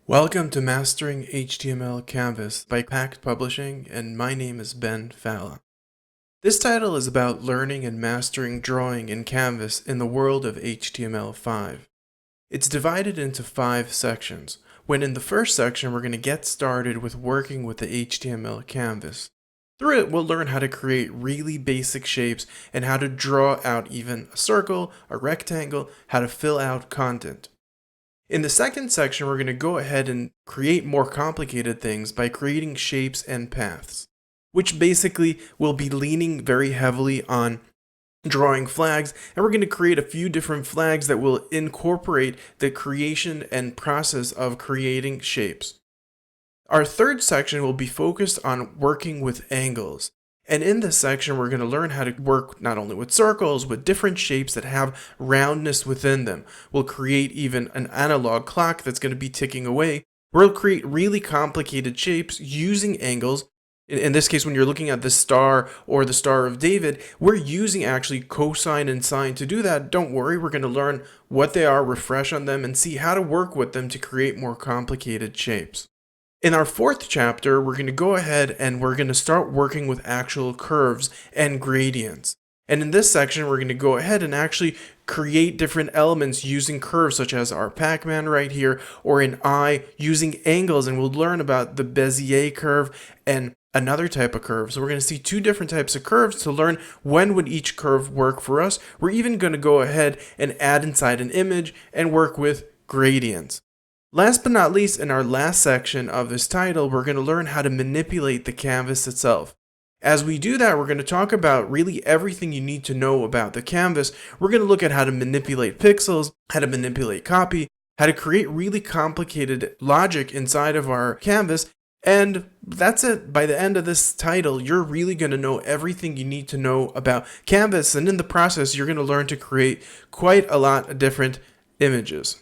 Welcome to Mastering HTML Canvas by Pact Publishing, and my name is Ben Falla. This title is about learning and mastering drawing in Canvas in the world of HTML5. It's divided into 5 sections, when in the first section we're going to get started with working with the HTML canvas. Through it, we'll learn how to create really basic shapes and how to draw out even a circle, a rectangle, how to fill out content. In the second section, we're going to go ahead and create more complicated things by creating shapes and paths, which basically will be leaning very heavily on drawing flags, and we're going to create a few different flags that will incorporate the creation and process of creating shapes. Our third section will be focused on working with angles. And in this section, we're going to learn how to work not only with circles, with different shapes that have roundness within them. We'll create even an analog clock that's going to be ticking away. We'll create really complicated shapes using angles. In this case, when you're looking at the star or the Star of David, we're using actually cosine and sine to do that. Don't worry, we're going to learn what they are, refresh on them, and see how to work with them to create more complicated shapes. In our fourth chapter, we're going to go ahead and we're going to start working with actual curves and gradients. And in this section, we're going to go ahead and actually create different elements using curves, such as our Pac-Man right here, or an eye using angles, and we'll learn about the Bezier curve and another type of curve. So we're going to see 2 different types of curves to learn when would each curve work for us. We're even going to go ahead and add inside an image and work with gradients. Last but not least, in our last section of this title, we're going to learn how to manipulate the canvas itself. As we do that, we're going to talk about really everything you need to know about the canvas. We're going to look at how to manipulate pixels, how to manipulate copy, how to create really complicated logic inside of our canvas, and that's it. By the end of this title, you're really going to know everything you need to know about Canvas, and in the process, you're going to learn to create quite a lot of different images.